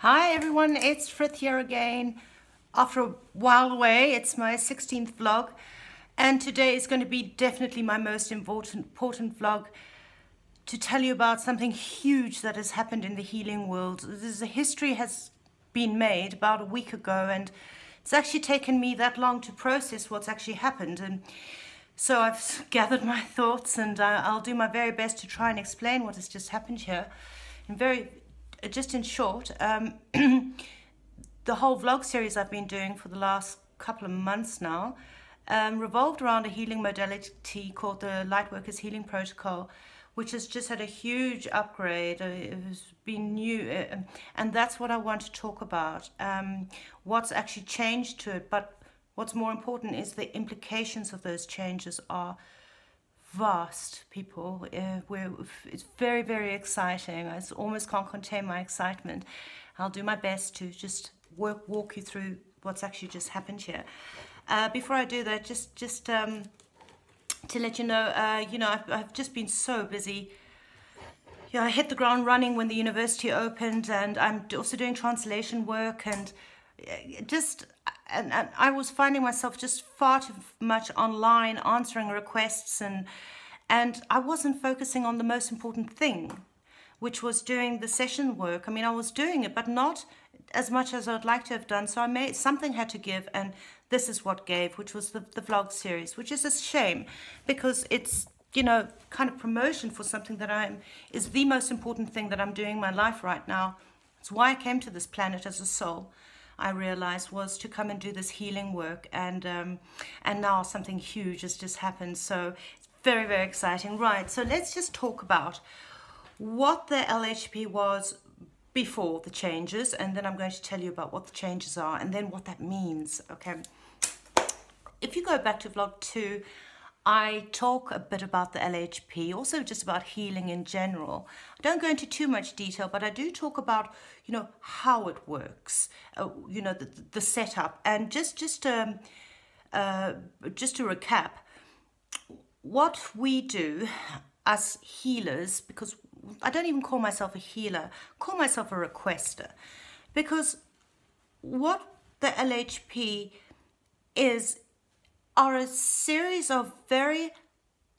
Hi everyone, it's Frith here again. After a while away, it's my 16th vlog, and today is going to be definitely my most important vlog to tell you about something huge that has happened in the healing world. A history has been made about a week ago, and it's actually taken me that long to process what's actually happened. And so I've gathered my thoughts, and I'll do my very best to try and explain what has just happened here. Just in short, the whole vlog series I've been doing for the last couple of months now revolved around a healing modality called the Lightworkers healing protocol, which has just had a huge upgrade. It has been new, and that's what I want to talk about. What's actually changed to it, but what's more important is the implications of those changes are vast, people. It's very, very exciting. I almost can't contain my excitement. I'll do my best to just walk you through what's actually just happened here. Before I do that, just to let you know, I've just been so busy. Yeah, I hit the ground running when the university opened, and I'm also doing translation work, and I was finding myself just far too much online answering requests, and I wasn't focusing on the most important thing, which was doing the session work. I mean, I was doing it, but not as much as I'd like to have done. So something had to give, and this is what gave, which was the vlog series, which is a shame because it's, kind of promotion for something that is the most important thing that I'm doing in my life right now. It's why I came to this planet as a soul. I realized was to come and do this healing work, and now something huge has just happened. So it's very, very exciting. Right, so let's just talk about what the LHP was before the changes, and then I'm going to tell you about what the changes are and then what that means. Okay, if you go back to vlog 2, I talk a bit about the LHP, also just about healing in general. I don't go into too much detail, but I do talk about, how it works, the setup. And just to recap, what we do as healers, because I don't even call myself a healer, I call myself a requester, because what the LHP are a series of very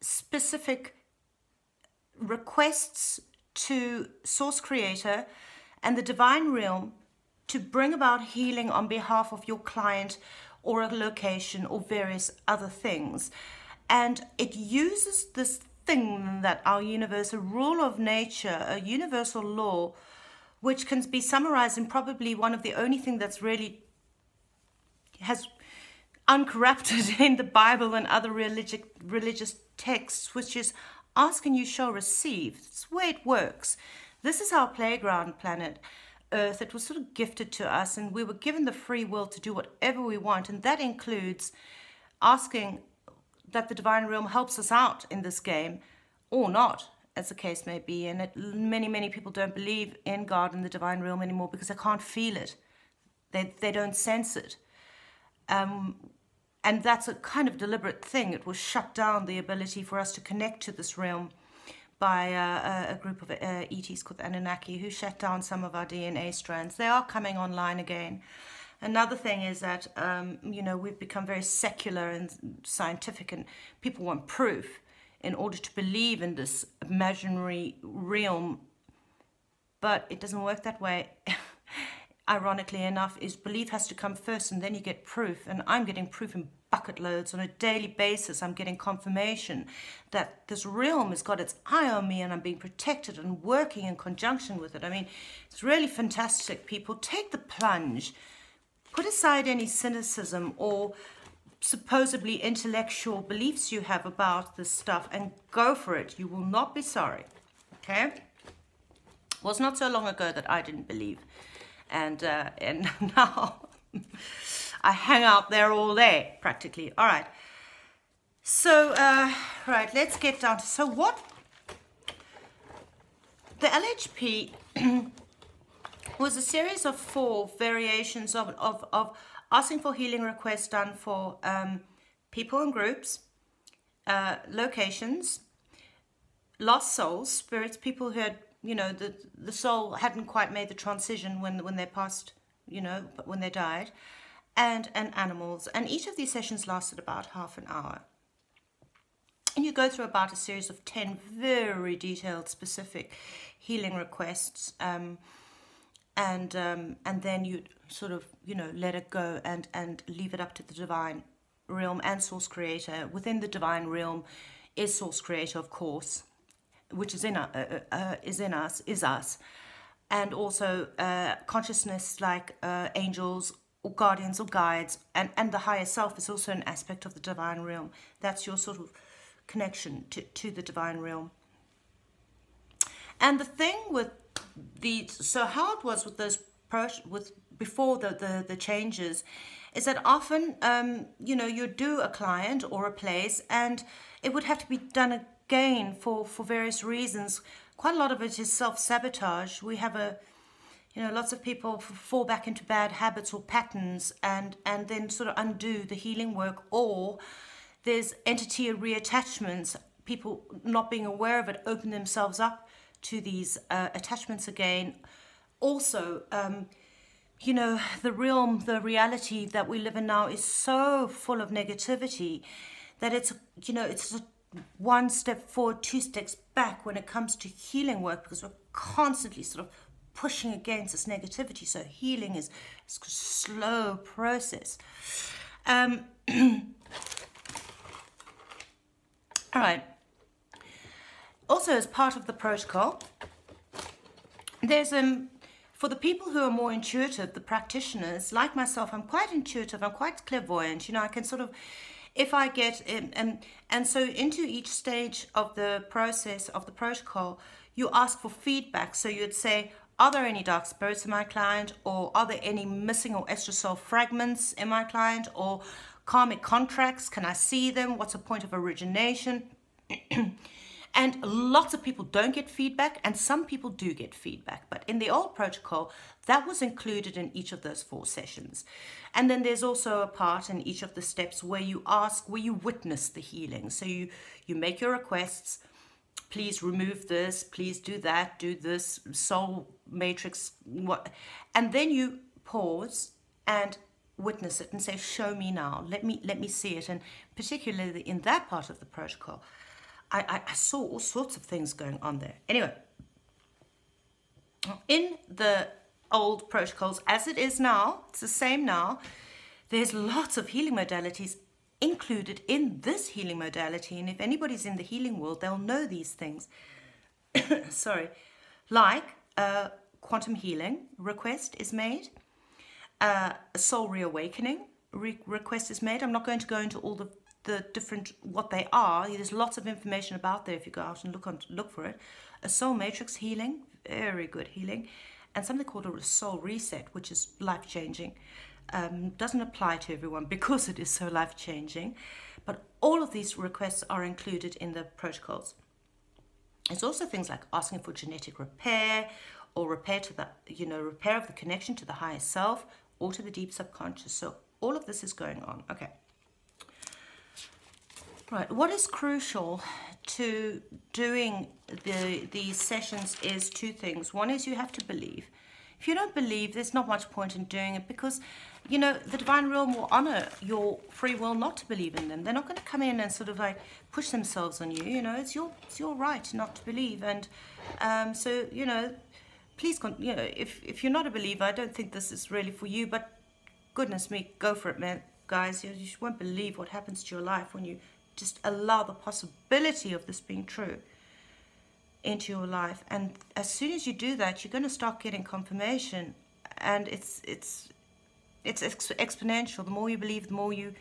specific requests to Source Creator and the Divine Realm to bring about healing on behalf of your client or a location or various other things. And it uses this thing that our universe, a rule of nature, a universal law, which can be summarized in probably one of the only thing that's really has uncorrupted in the Bible and other religious texts, which is ask and you shall receive. It's the way it works. This is our playground planet Earth. It was sort of gifted to us, and we were given the free will to do whatever we want, and that includes asking that the Divine Realm helps us out in this game, or not, as the case may be. And many people don't believe in God and the Divine Realm anymore because they can't feel it. They don't sense it. And that's a kind of deliberate thing. It will shut down the ability for us to connect to this realm by a group of ETs called the Anunnaki, who shut down some of our DNA strands. They are coming online again. Another thing is that, we've become very secular and scientific, and people want proof in order to believe in this imaginary realm. But it doesn't work that way. Ironically enough, is belief has to come first, and then you get proof. And I'm getting proof in bucket loads on a daily basis. I'm getting confirmation that this realm has got its eye on me, and I'm being protected and working in conjunction with it. I mean, it's really fantastic, people. Take the plunge. Put aside any cynicism or supposedly intellectual beliefs you have about this stuff and go for it. You will not be sorry. Okay? It was not so long ago that I didn't believe. And now I hang out there all day, practically. All right. So, right, let's get down to, so what the LHP was a series of 4 variations of asking for healing requests done for people and groups, locations, lost souls, spirits, people who had you know, the soul hadn't quite made the transition when they passed, you know, when they died, and animals. And each of these sessions lasted about half an hour. And you go through about a series of 10 very detailed, specific healing requests, and then you sort of, you know, let it go and leave it up to the divine realm and source creator. Within the divine realm is source creator, of course, which is us, and also consciousness like angels or guardians or guides, and the higher self is also an aspect of the divine realm. That's your sort of connection to the divine realm. And the thing with so how it was with those before the changes is that often you know, you do a client or a place and it would have to be done again for various reasons. Quite a lot of it is self-sabotage. We have you know, lots of people fall back into bad habits or patterns and then sort of undo the healing work, or there's entity reattachments, people not being aware of it, open themselves up to these attachments again. Also, you know, the realm, the reality that we live in now is so full of negativity that it's, you know, it's one step forward, two steps back when it comes to healing work, because we're constantly sort of pushing against this negativity. So healing is a slow process. All right. Also, as part of the protocol, there's for the people who are more intuitive, the practitioners, like myself, I'm quite intuitive, I'm quite clairvoyant, you know, I can sort of, if I get and so into each stage of the process of the protocol, you ask for feedback. So you'd say, are there any dark spirits in my client, or are there any missing or extra soul fragments in my client, or karmic contracts? Can I see them? What's the point of origination? And lots of people don't get feedback, and some people do get feedback. But in the old protocol, that was included in each of those 4 sessions. And then there's also a part in each of the steps where you ask, where you witness the healing. So you make your requests. Please remove this, please do that, do this, soul matrix, what, and then you pause and witness it and say, show me now, let me see it. And particularly in that part of the protocol, I saw all sorts of things going on there. Anyway, in the old protocols, as it is now, it's the same now, there's lots of healing modalities included in this healing modality. And if anybody's in the healing world, they'll know these things. Sorry. Like quantum healing request is made. A soul reawakening request is made. I'm not going to go into all the different, what they are. There's lots of information about there if you go out and look for it. A soul matrix healing, very good healing. And something called a soul reset, which is life-changing. Doesn't apply to everyone because it is so life-changing, but all of these requests are included in the protocols. There's also things like asking for genetic repair, or repair to the, you know, repair of the connection to the higher self or to the deep subconscious. So all of this is going on. Okay. Right. What is crucial to doing these sessions is 2 things. One is you have to believe. If you don't believe, there's not much point in doing it, because, you know, the divine realm will honor your free will not to believe in them. They're not going to come in and sort of like push themselves on you. You know, it's your right not to believe. And so, you know, please, you know, if you're not a believer, I don't think this is really for you. But goodness me, go for it, man, guys. You won't believe what happens to your life when you just allow the possibility of this being true into your life. And as soon as you do that, you're going to start getting confirmation, and it's exponential. The more you believe, the more you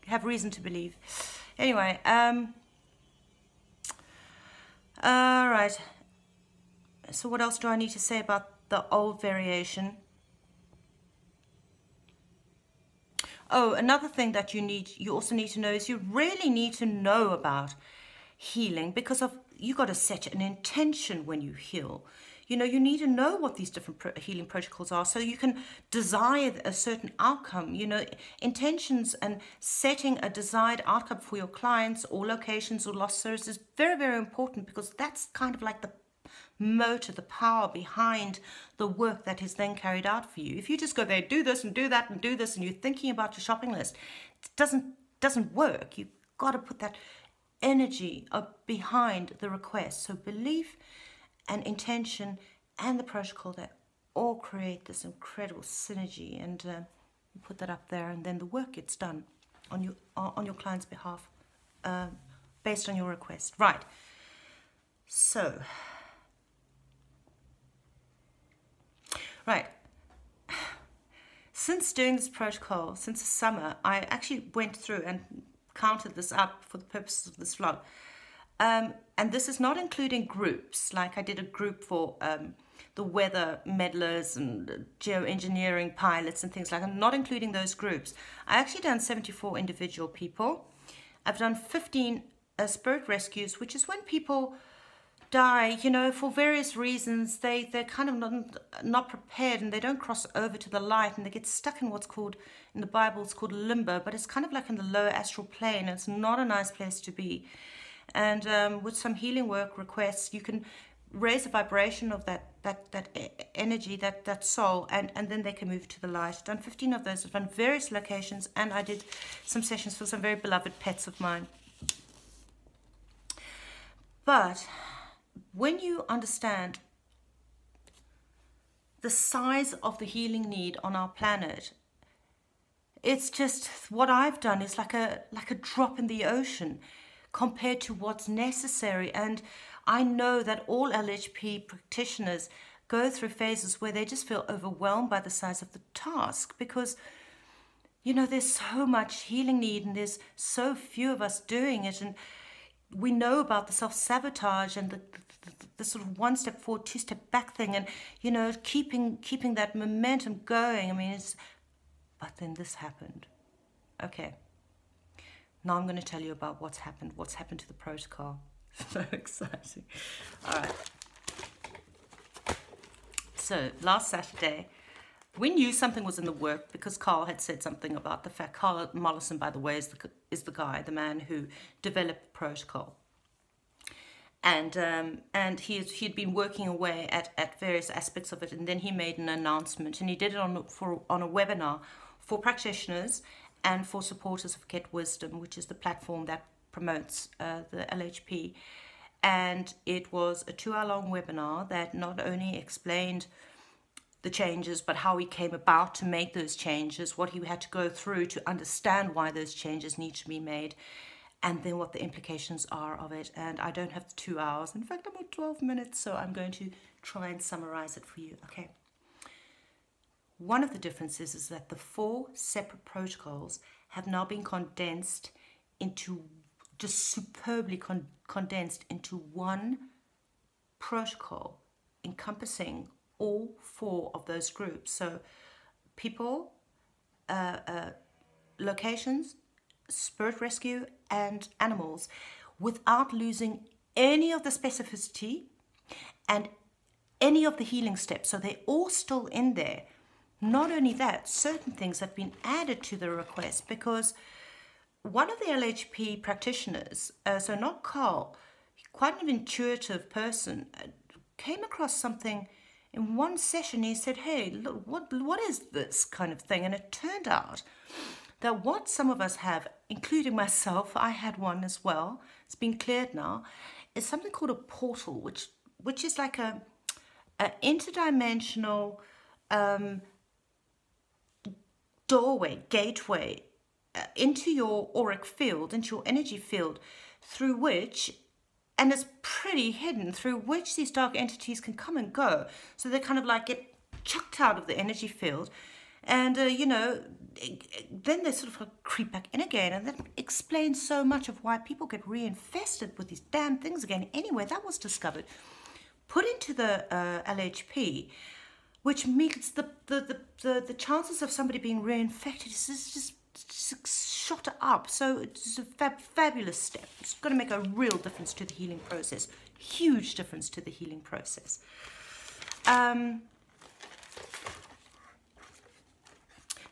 have reason to believe. Anyway, all right. So what else do I need to say about the old variation? Oh, another thing that you also need to know is you really need to know about healing, because you got to set an intention when you heal. You know, you need to know what these different healing protocols are so you can desire a certain outcome. You know, intentions and setting a desired outcome for your clients or locations or lost souls is very, very important, because that's kind of like motor, the power behind the work that is then carried out for you. If you just go there, do this and do that and do this, and you're thinking about your shopping list, it doesn't work. You've got to put that energy behind the request. So belief and intention and the protocol, that all create this incredible synergy, and you put that up there, and then the work gets done on your client's behalf, based on your request. Right. So, right. Since doing this protocol, since the summer, I actually went through and counted this up for the purposes of this vlog. And this is not including groups, like I did a group for the weather meddlers and geoengineering pilots and things like that. I'm not including those groups. I actually done 74 individual people. I've done 15 spirit rescues, which is when people die, you know, for various reasons. They're kind of not prepared, and they don't cross over to the light, and they get stuck in what's called, in the Bible, it's called limbo, but it's kind of like in the lower astral plane. It's not a nice place to be. And with some healing work requests, you can raise the vibration of that energy, that soul, and then they can move to the light. I've done 15 of those. I've done various locations, and I did some sessions for some very beloved pets of mine. But when you understand the size of the healing need on our planet, it's just, what I've done is like a drop in the ocean compared to what's necessary. And I know that all LHP practitioners go through phases where they just feel overwhelmed by the size of the task, because, you know, there's so much healing need and there's so few of us doing it. And we know about the self-sabotage and the sort of one step forward, two step back thing, and, you know, keeping that momentum going. I mean, but then this happened. Okay. Now I'm going to tell you about what's happened to the protocol. So exciting. All right. So last Saturday, we knew something was in the work because Carl had said something about the fact. Carl Mollison, by the way, is the man who developed the protocol. And he had been working away at various aspects of it, and then he made an announcement, and he did it on a webinar for practitioners and for supporters of Get Wisdom, which is the platform that promotes the LHP. And it was a 2-hour-long webinar that not only explained the changes, but how he came about to make those changes, what he had to go through to understand why those changes need to be made, and then what the implications are of it. And I don't have the 2 hours. In fact, I'm on 12 minutes, so I'm going to try and summarize it for you. Okay. One of the differences is that the 4 separate protocols have now been condensed into, just superbly condensed into one protocol encompassing all 4 of those groups. So people, locations, spirit rescue, and animals, without losing any of the specificity and any of the healing steps. So they're all still in there. Not only that, certain things have been added to the request, because one of the LHP practitioners, so not Carl, quite an intuitive person, came across something in one session. He said, hey, look, what is this kind of thing? And it turned out that what some of us have, including myself, I had one as well, it's been cleared now, is something called a portal, which is like a interdimensional doorway, gateway into your auric field, into your energy field, through which, and it's pretty hidden, through which these dark entities can come and go. So they kind of like get chucked out of the energy field, and you know, then they sort of creep back in again, and that explains so much of why people get reinfested with these damn things again. Anyway, that was discovered, put into the LHP, which means the chances of somebody being reinfected is just shot up. So it's a fabulous step. It's going to make a real difference to the healing process. Huge difference to the healing process.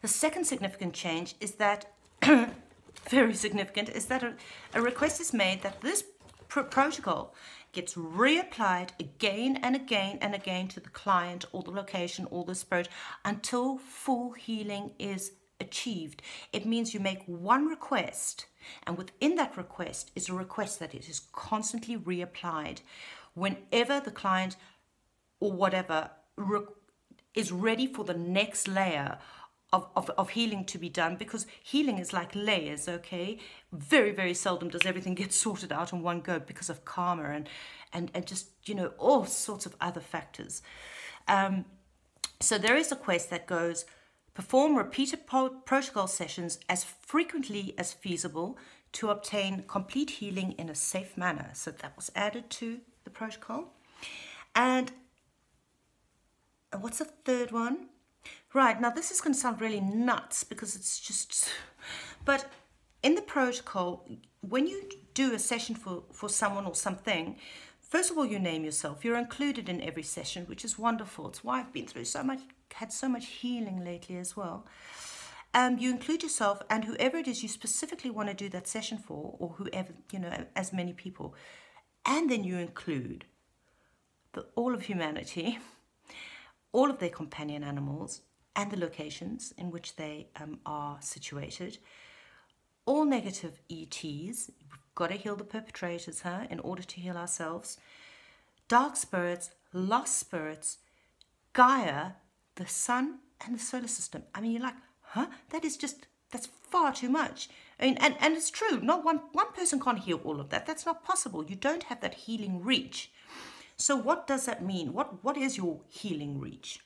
The second significant change is that, very significant, is that a request is made that this protocol gets reapplied again and again and again to the client or the location or the spirit until full healing is achieved. It means you make one request, and within that request is a request that it is constantly reapplied whenever the client or whatever is ready for the next layer of healing to be done, because healing is like layers, okay? Very, very seldom does everything get sorted out in one go because of karma and just, you know, all sorts of other factors. So there is a quest that goes, perform repeated protocol sessions as frequently as feasible to obtain complete healing in a safe manner. So that was added to the protocol. And what's the third one? Right, now this is going to sound really nuts because it's just... But in the protocol, when you do a session for someone or something, first of all, you name yourself. You're included in every session, which is wonderful. It's why I've been through so much, had so much healing lately as well. You include yourself and whoever it is you specifically want to do that session for, or whoever, you know, as many people. And then you include all of humanity, all of their companion animals, and the locations in which they are situated. All negative ETs, we've got to heal the perpetrators, in order to heal ourselves. Dark spirits, lost spirits, Gaia, the sun, and the solar system. I mean, you're like, huh? That's far too much. I mean, and it's true, not one person can't heal all of that. That's not possible. You don't have that healing reach. So what does that mean? What is your healing reach?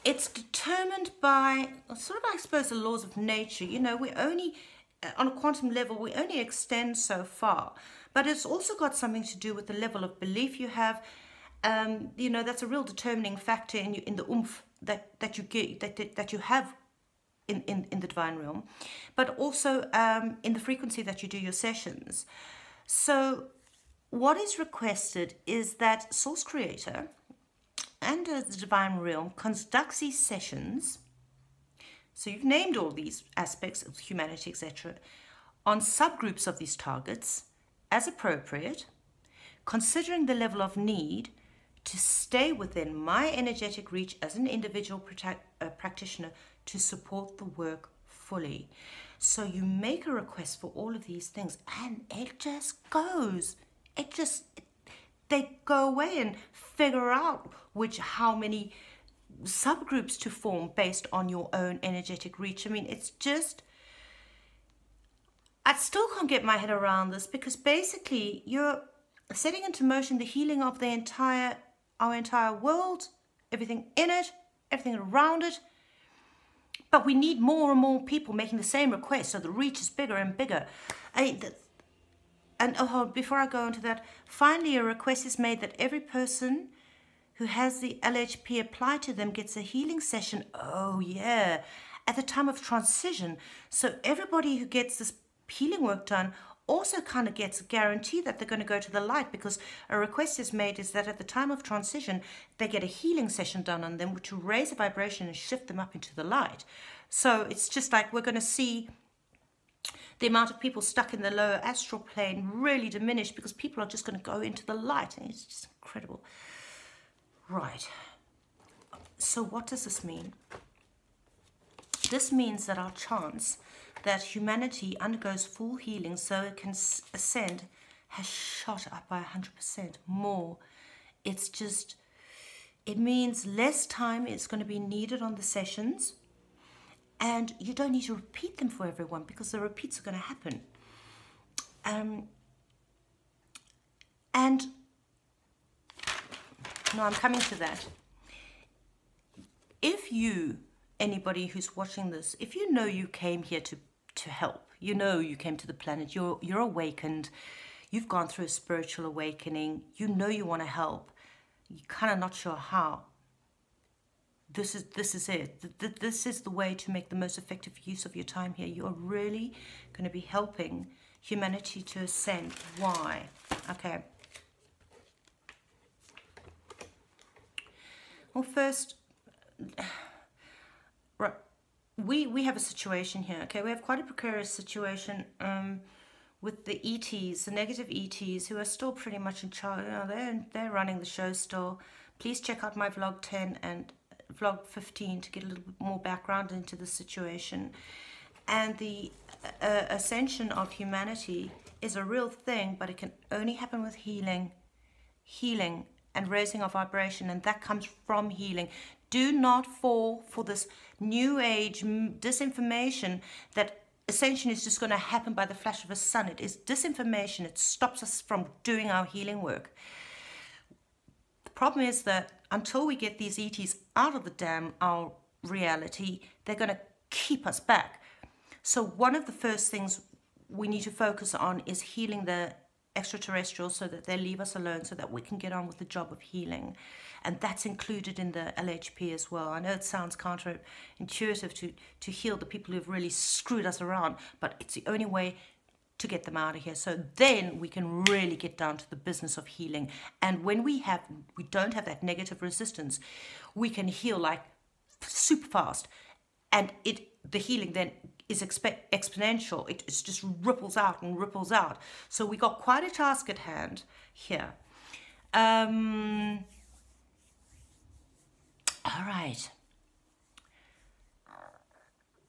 It's determined by sort of, I suppose, the laws of nature. You know, we only, on a quantum level, we only extend so far. But it's also got something to do with the level of belief you have. You know, that's a real determining factor in the oomph that you get, that you have in the divine realm, but also in the frequency that you do your sessions. So what is requested is that Source Creator and the divine realm conducts these sessions. So you've named all these aspects of humanity, etc., on subgroups of these targets as appropriate, considering the level of need to stay within my energetic reach as an individual practitioner to support the work fully. So you make a request for all of these things and it just goes. They go away and figure out how many subgroups to form based on your own energetic reach. I mean, it's just, I still can't get my head around this, because basically you're setting into motion the healing of our entire world, everything in it, everything around it. But we need more and more people making the same request, so the reach is bigger and bigger. Before I go into that, finally a request is made that every person who has the LHP applied to them gets a healing session, oh yeah, at the time of transition. So everybody who gets this healing work done also kind of gets a guarantee that they're going to go to the light, because a request is made is that at the time of transition, they get a healing session done on them, which will raise the vibration and shift them up into the light. So it's just like we're going to see the amount of people stuck in the lower astral plane really diminish, because people are just going to go into the light, and it's just incredible. Right. So what does this mean? This means that our chance that humanity undergoes full healing so it can ascend has shot up by 100% more. It's just, it means less time is going to be needed on the sessions, and you don't need to repeat them for everyone, because the repeats are going to happen. No, I'm coming to that. If you, anybody who's watching this, if you know you came here to help, you know you came to the planet, you're awakened, you've gone through a spiritual awakening, you know you want to help, you're kind of not sure how, this is it. This is the way to make the most effective use of your time here. You're really going to be helping humanity to ascend. Why? Okay. Well, first, right, we have a situation here, okay? We have quite a precarious situation with the ETs, the negative ETs, who are still pretty much in charge. You know, they're running the show still. Please check out my vlog 10 and vlog 15 to get a little bit more background into the situation. And the ascension of humanity is a real thing, but it can only happen with healing and raising of vibration, and that comes from healing. Do not fall for this new age disinformation that ascension is just going to happen by the flash of a sun. It is disinformation. It stops us from doing our healing work. The problem is that until we get these ETs out of our reality, they're going to keep us back. So one of the first things we need to focus on is healing the extraterrestrials so that they leave us alone, so that we can get on with the job of healing. And that's included in the LHP as well. I know it sounds counterintuitive to heal the people who've really screwed us around, but it's the only way to get them out of here. So then we can really get down to the business of healing. And when we don't have that negative resistance, we can heal like super fast. And the healing then is exponential. It just ripples out and ripples out. So we got quite a task at hand here. All right.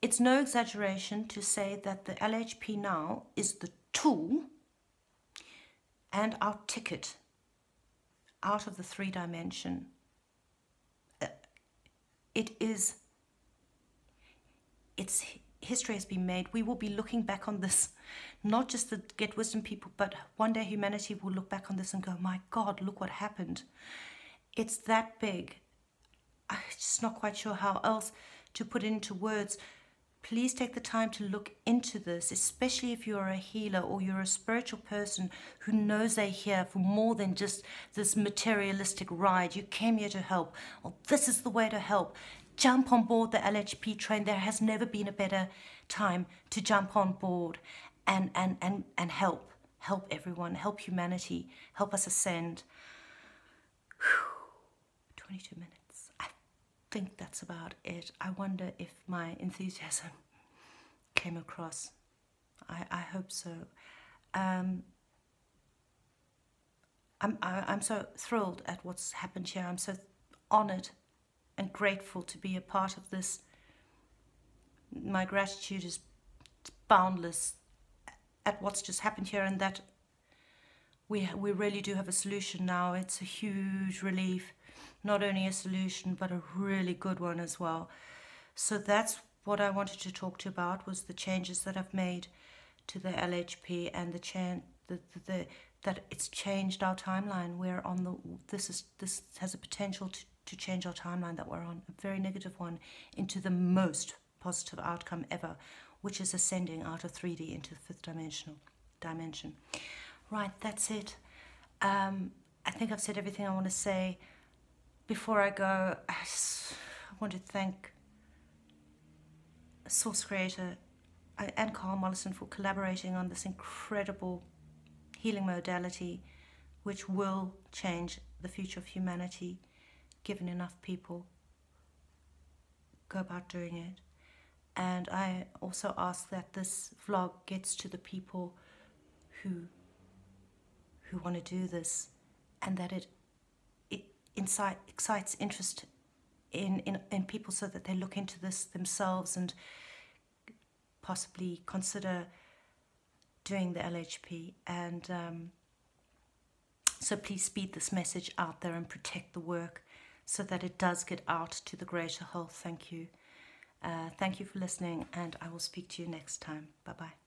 It's no exaggeration to say that the LHP now is the tool and our ticket out of the 3-dimension. History has been made. We will be looking back on this, not just the Get Wisdom people, but one day humanity will look back on this and go, my God, look what happened. It's that big. I'm just not quite sure how else to put it into words. Please take the time to look into this, especially if you're a healer or you're a spiritual person who knows they're here for more than just this materialistic ride. You came here to help. Well, this is the way to help. Jump on board the LHP train. There has never been a better time to jump on board and help everyone, help humanity, help us ascend. 22 minutes. I think that's about it. I wonder if my enthusiasm came across. I hope so. I'm so thrilled at what's happened here. I'm so honored and grateful to be a part of this. My gratitude is boundless at what's just happened here, and that we really do have a solution now. It's a huge relief. Not only a solution, but a really good one as well. So that's what I wanted to talk to you about, was the changes that I've made to the LHP and that it's changed our timeline. We're on this has a potential to change our timeline that we're on, a very negative one, into the most positive outcome ever, which is ascending out of 3D into the 5th dimension. Right, that's it. I think I've said everything I want to say. Before I go, I want to thank Source Creator and Carl Mollison for collaborating on this incredible healing modality, which will change the future of humanity, given enough people go about doing it. And I also ask that this vlog gets to the people who want to do this, and that it excites interest in people, so that they look into this themselves and possibly consider doing the LHP. And so please speed this message out there and protect the work so that it does get out to the greater whole. Thank you. Thank you for listening, and I will speak to you next time. Bye-bye.